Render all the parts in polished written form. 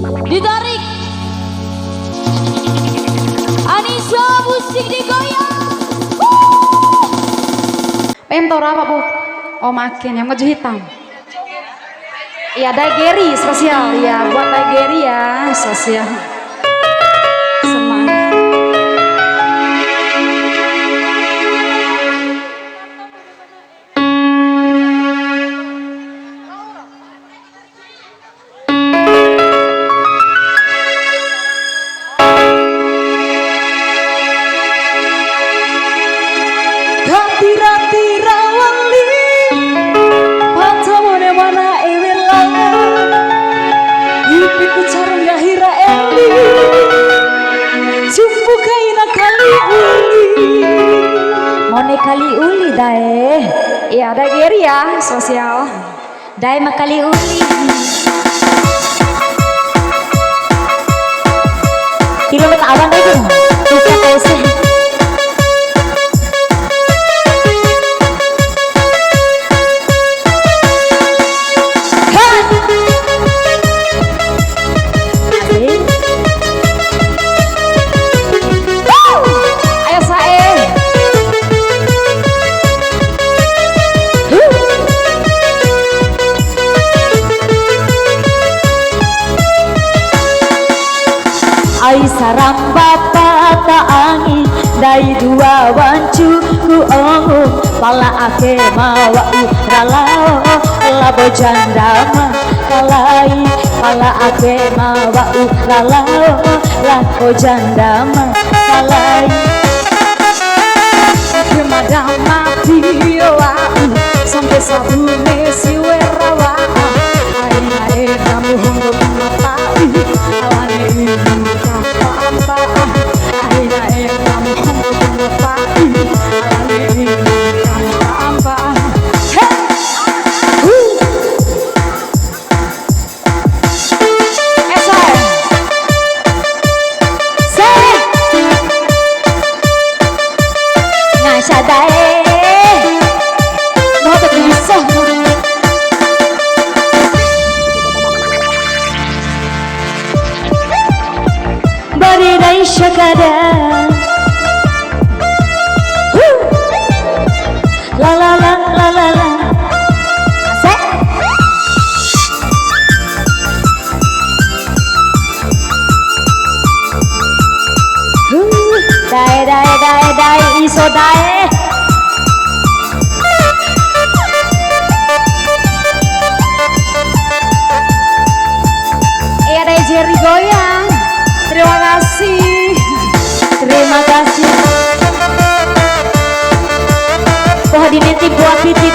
Ditarik. Anissa musik digoyang. Pentor apa bu? Oh makin yang baju hitam. Iya Daigeri spesial ya buat Daigeri ya spesial. Semangat. Tira-tira wali patamone wana ewela ipiku carang gahira eli jumpu kaina kali uli mone kali uli dae iya ada geri ya sosial dae makali uli tiro meta abang itu bisa pose ai sarang bapa taangi dai dua wancu ku ongu pala ake mawa ralao labo jandama kalai pala ake mawa ralao labo jandama kalai kemadama piwa sampai sabune siwe rawa ai ai kamu honggo matai awane Syakada la la la la la la asik dai iso dai iya dai Jerry goyang terima kasih. Terima kasih. Pohon diniti buat Titi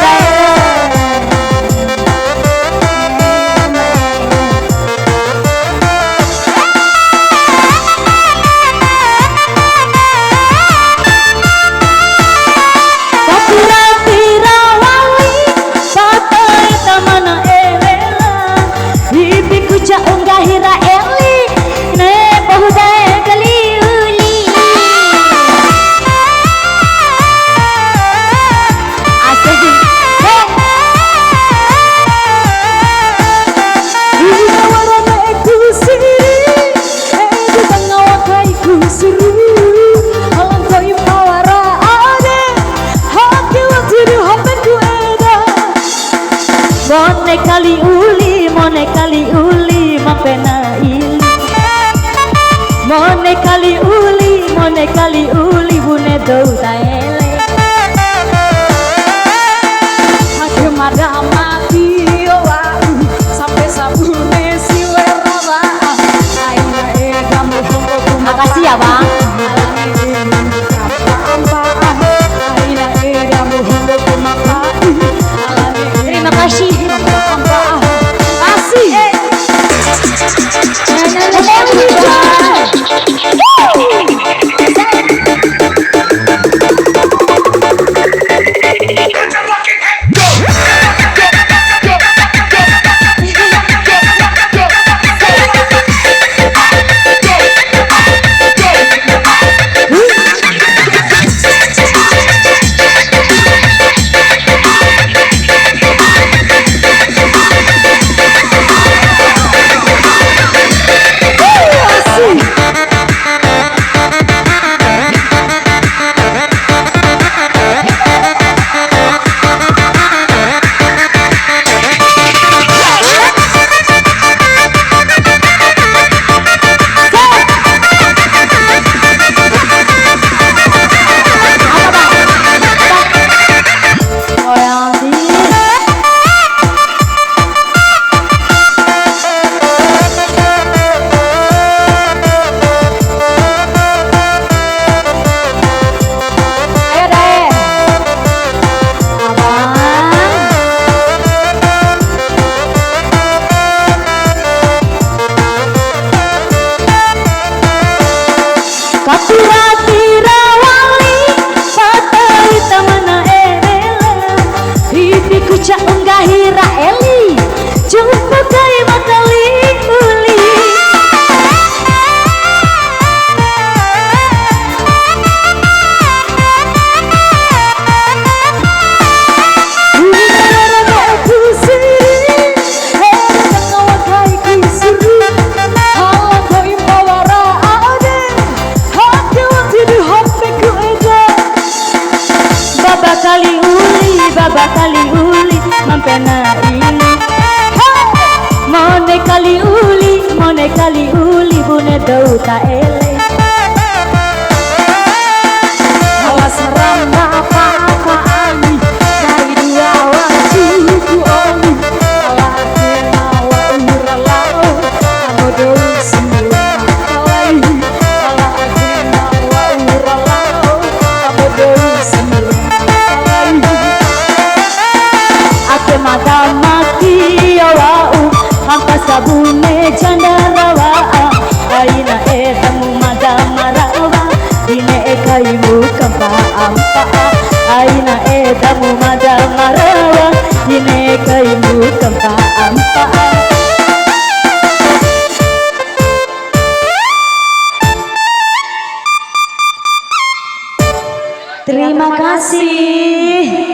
mone kali uli mapena ili mone kali uli bune dou taele hake madama piwa sampai sabune siwe rawa aina kamu honggo makasih ya bang terima kasih kali uli bune dau ta ele awas ramba apa ani dari dua wajib oli ala kenawa uralau amodo silang kawai ala kenawa uralau amodo silang kawai ake mata maki awau hampa sabune candarawa aina etamu mada marawa ine ekaimu kampa ampa aina etamu mada marawa ine ekaimu kampa ampa. Terima kasih.